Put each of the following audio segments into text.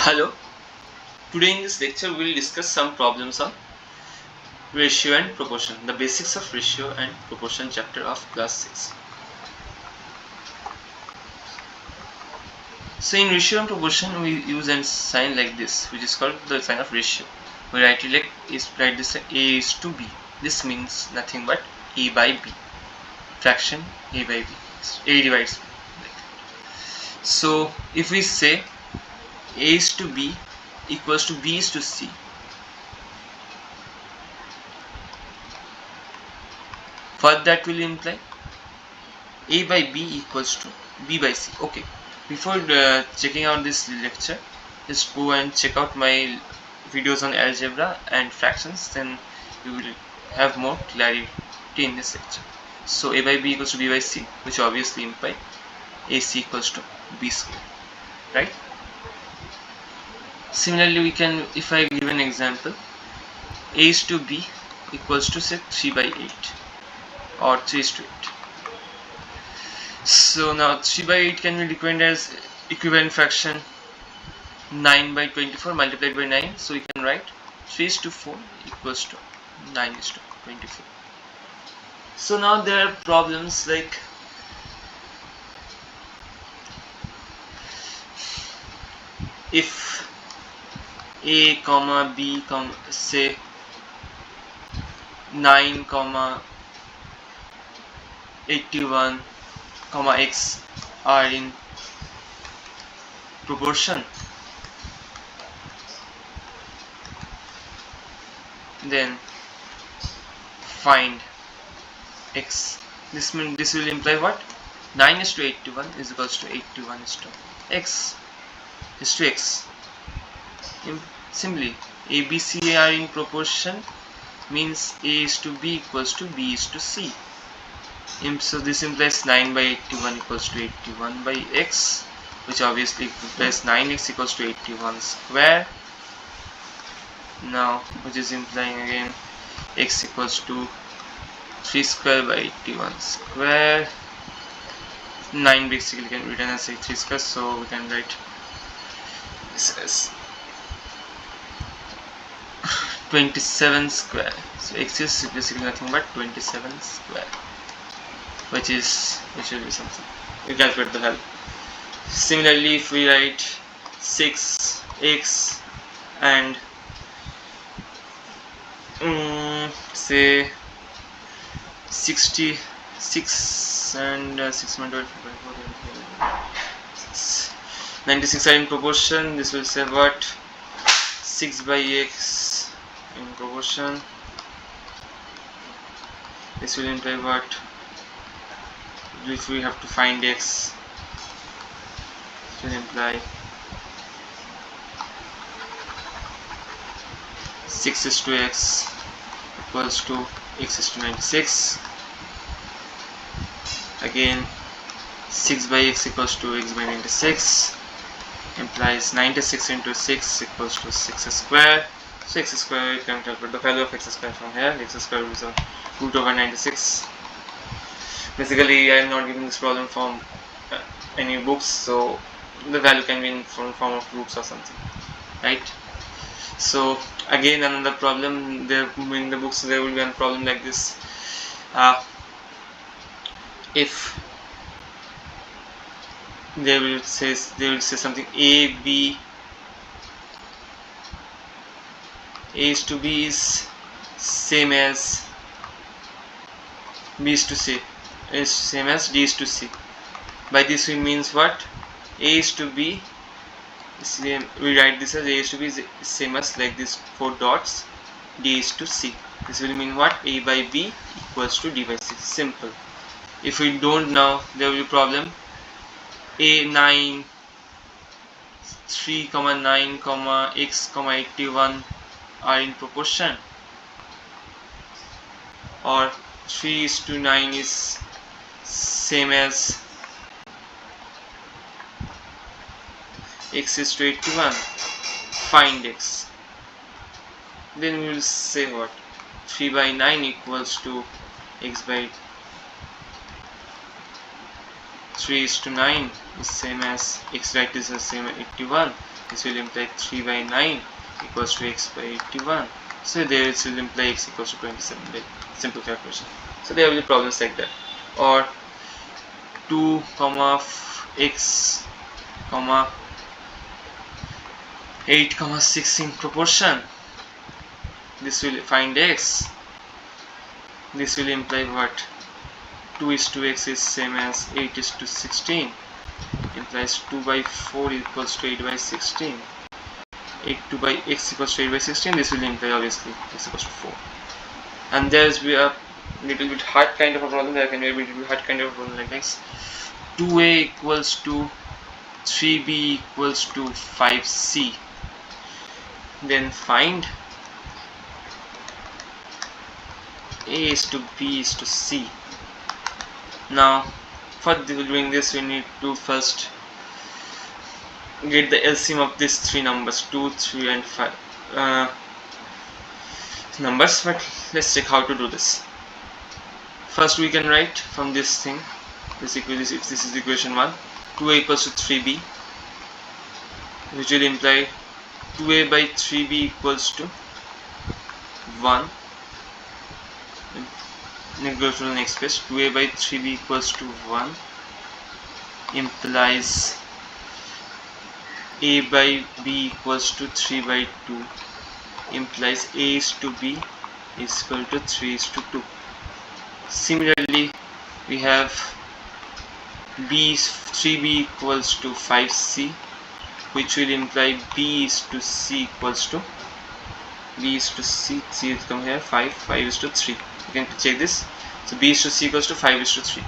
Hello, today in this lecture we will discuss some problems on ratio and proportion, the basics of ratio and proportion chapter of class 6. So in ratio and proportion we use a sign like this, which is called the sign of ratio. We write this A is to B. This means nothing but A by B, fraction A by B, A divides B. So if we say A is to B equals to B is to C, what that will imply? A by B equals to B by C. Okay, before checking out this lecture, just go and check out my videos on algebra and fractions, then you will have more clarity in this lecture. So A by B equals to B by C, which obviously imply AC equals to B square, right? Similarly, we can, if I give an example, A is to B equals to say 3 by 8 or 3 is to 8. So now 3 by 8 can be defined as equivalent fraction 9 by 24 multiplied by 9. So we can write 3 is to 4 equals to 9 is to 24. So now there are problems like if A comma B comma say 9 comma 81 comma x are in proportion, then find x. This will imply what? 9 is to 81 is equals to 81 is to x is to x. Simply A, B, C are in proportion means A is to B equals to B is to C. So this implies 9 by 81 equals to 81 by x, which obviously implies 9x equals to 81 square. Now which is implying again x equals to 3 square by 81 square. 9 basically can be written as 3 square, so we can write this as 27 square. So x is basically nothing but 27 square, which will be something. You calculate the value. Similarly, if we write 6x and say 66 and 6 96 are in proportion, this will say what? 6 by x in proportion. This will imply what? If we have to find x, it will imply 6 is to x equals to x is to 96. Again 6 by x equals to x by 96 implies 96 into 6 equals to 6 square. So x square, you can calculate the value of x square from here. X square is a root over 96. Basically I am not giving this problem from any books, so the value can be in form of roots or something, right? So again another problem, there in the books there will be a problem like this. If they will say something A is to B is same as B is to C is same as D is to C. By this we means what? A is to B, we write this as A is to B is same as like this 4 dots, D is to C. This will mean what? A by B equals to D by C. Simple. If we don't know, there will be problem. A 9 3 9 x 81 are in proportion, or 3 is to 9 is same as x is to 81. Find x. Then we will say what? 3 by 9 equals to x by 3:9 is same as x right is the same as 81. This will imply 3 by 9 equals to x by 81. So there it will imply x equals to 27 by simple calculation. So there will be problems like that. Or 2 comma x comma 8 comma 6 in proportion. This will find x. This will imply what? 2:x is same as 8:16. Implies 2 by 4 equals to 8 by 16. 2 by x equals to 8 by 16. This will imply obviously x equals to 4. And there's be a little bit hard kind of a problem. There can be a little bit hard kind of a problem like this. 2a equals to 3b equals to 5c. Then find a is to b is to c. Now for doing this we need to first get the LCM of these three numbers, 2, 3 and 5 numbers. But let's check how to do this. First we can write from this thing, this is equation 1, 2a equals to 3b, which will imply 2a by 3b equals to 1. Let's go to the next page. 2a by 3b equals to 1 implies a by b equals to 3 by 2, implies a is to b is equal to 3 is to 2. Similarly we have 3b equals to 5c, which will imply b is to c equals to c is come here 5 is to 3. You can check this. So b is to c equals to 5 is to 3.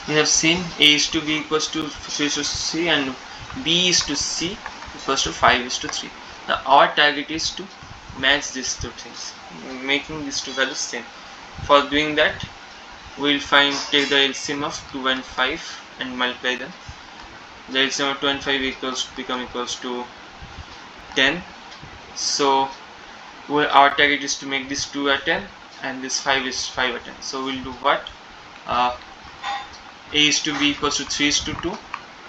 We have seen a is to b equals to 3 is to c and b is to c equals to 5 is to 3. Now our target is to match these two things, making these two values same. For doing that, we will take the LCM of 2 and 5 and multiply them. The LCM of 2 and 5 equals to 10. So our target is to make this 2 at 10 and this 5 is 5 at 10. So we'll do what? A is to b equals to 3 is to 2.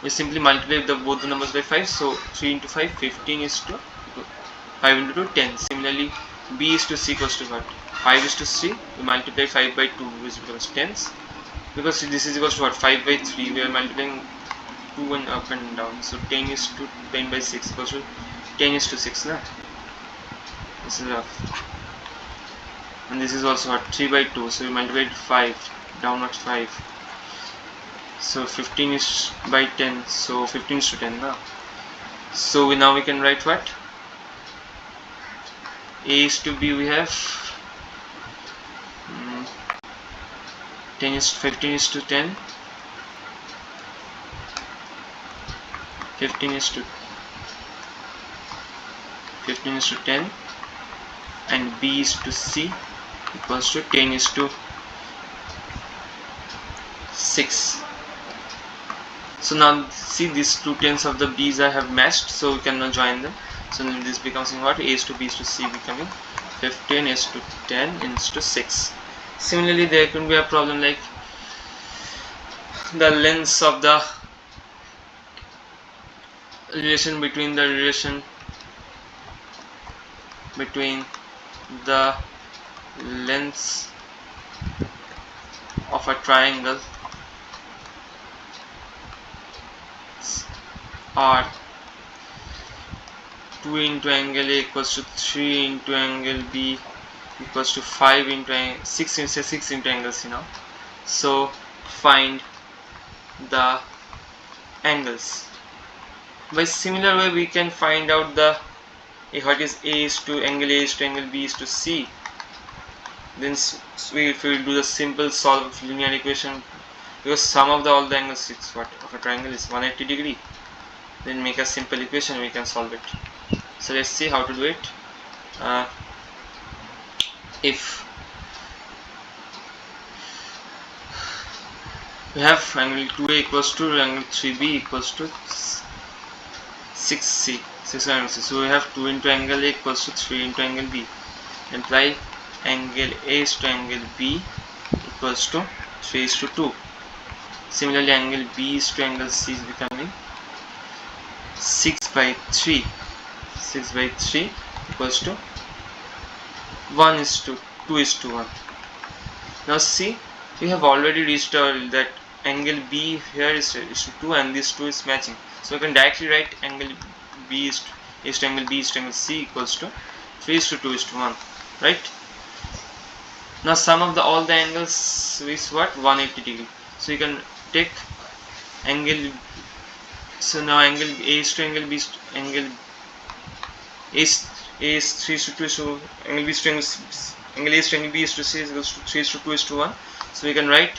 We simply multiply both the numbers by 5. So 3 into 5, 15 is to 5 into 2, 10. Similarly, b is to c equals to what? 5 is to 3. We multiply 5 by 2, which becomes 10s. Because this is equals to what? 5 by 3. We are multiplying 2 and up and down. So 10 is to 10 by 6 equals to 10 is to 6. Now this is rough. And this is also what? 3 by 2. So we multiply 5, downward 5. So 15 is by 10. So 15 is to 10 now. So now we can write what? A is to b we have 15 is to 10. 15 is to 10 and b is to c equals to 10 is to 6. So now see these two tens of the b's I have matched, so we can now join them. So then this becomes in what? A is to b is to c becoming 15 is to 10 is to 6. Similarly, there can be a problem like the lengths of the relation between the lengths of a triangle are 2 into angle A equals to 3 into angle B equals to 5 into 6 into angle C now. So find the angles. By similar way we can find out what is A is to angle A is to angle B is to C. Then if we do the simple solve of linear equation, because sum of all the angles of a triangle is 180 degree, then make a simple equation, we can solve it. So let's see how to do it. If we have angle 2A equals to angle 3B equals to 6C, 696. So we have 2 into angle A equals to 3 into angle B. Imply angle A is to angle B equals to 3 is to 2. Similarly, angle B is to angle C is becoming 6 by 3. 6 by 3 equals to 1 is to 2 is to 1. Now see, we have already reached that angle B here is to 2 and this 2 is matching. So we can directly write angle B is to angle B is to angle C equals to 3 is to 2 is to 1, right? Now sum of all the angles is what? 180 degree. So you can take angle. So now angle A is to angle B is to angle A is 3 is to 2 is to angle B is to angle A is to angle B is to C is equals to 3 is to 2 is to 1. So we can write,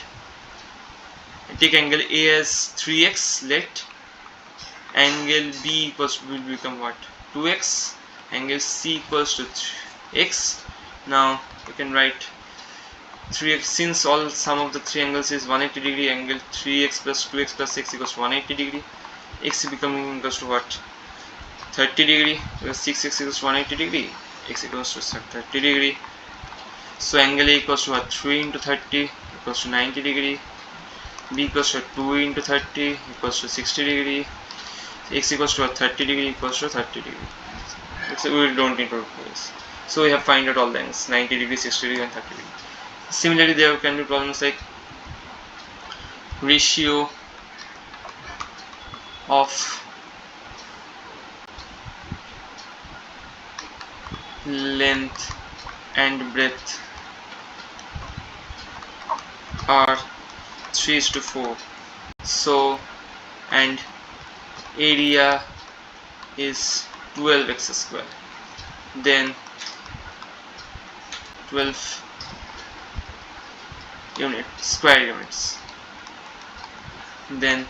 take angle A as 3x, let angle B equals to, will become what? 2x, angle C equals to x. Now we can write 3x, since all sum of the three angles is 180 degree, angle 3x plus 2x plus x equals to 180 degree. X becoming equals to what? 30 degree, because 6x equals to 180 degree, x equals to 30 degree. So angle A equals to what? 3 into 30 equals to 90 degree. B equals to 2 into 30 equals to 60 degree. X equals to 30 degree equals to 30 degree. So we don't need to do this. So we have find out all the angles, 90 degree, 60 degree and 30 degree. Similarly, there can be problems like ratio of length and breadth are 3 to 4. So, and area is 12x square. Then 12 square units. Then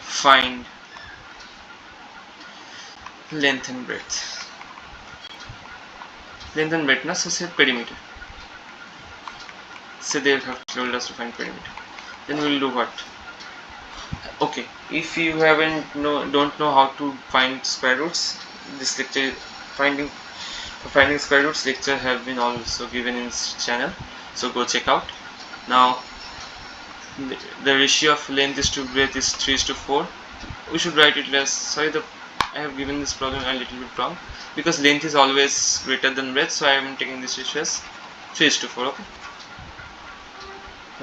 find length and breadth. Length and breadth, so say perimeter. So they have told us to find perimeter. Then we will do what? Okay, if you don't know how to find square roots, this lecture finding square roots lecture have been also given in this channel, so go check out. Now the ratio of length is to breadth is 3 to 4. We should write it less. Sorry, I have given this problem a little bit wrong, because length is always greater than breadth, so I am taking this ratio as 3 to 4. Okay,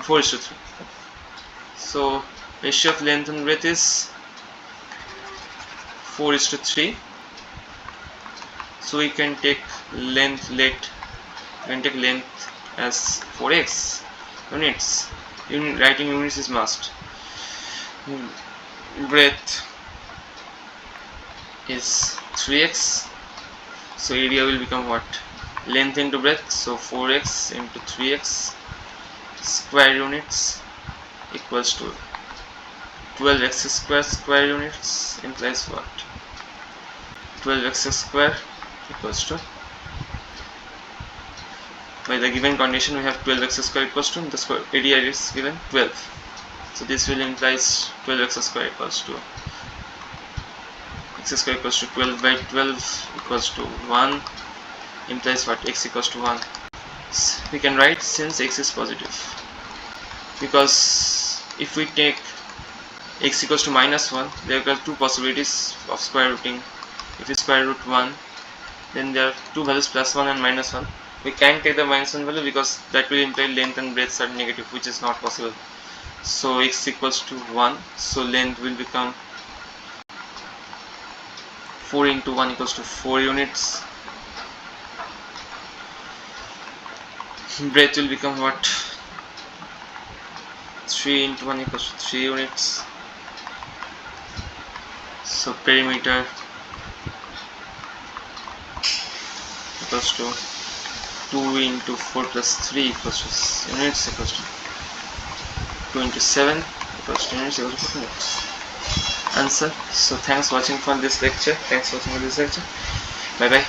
4 to 3. So ratio of length and breadth is 4 to 3. So we can take length as 4x units. Writing units is must. Breadth is 3x. So area will become what? Length into breadth. So 4x into 3x square units equals to 12x square units, implies what? 12x square equals to, by the given condition we have 12x square equals to, the square area is given 12. So this will implies 12x square equals to, x square equals to 12 by 12 equals to 1, implies what? X equals to 1. So we can write, since x is positive, because if we take x equals to -1, there are two possibilities of square rooting. If we square root 1, then there are two values, +1 and -1. We can't take the -1 value because that will imply length and breadth are negative, which is not possible. So x equals to 1, so length will become 4 into 1 equals to 4 units. Breadth will become what? 3 into 1 equals to 3 units. So perimeter equals to 2 into 4 plus 3 equals to units equals to 2 into 7 equals to units equals to units. Answer. So thanks for watching for this lecture. Bye bye.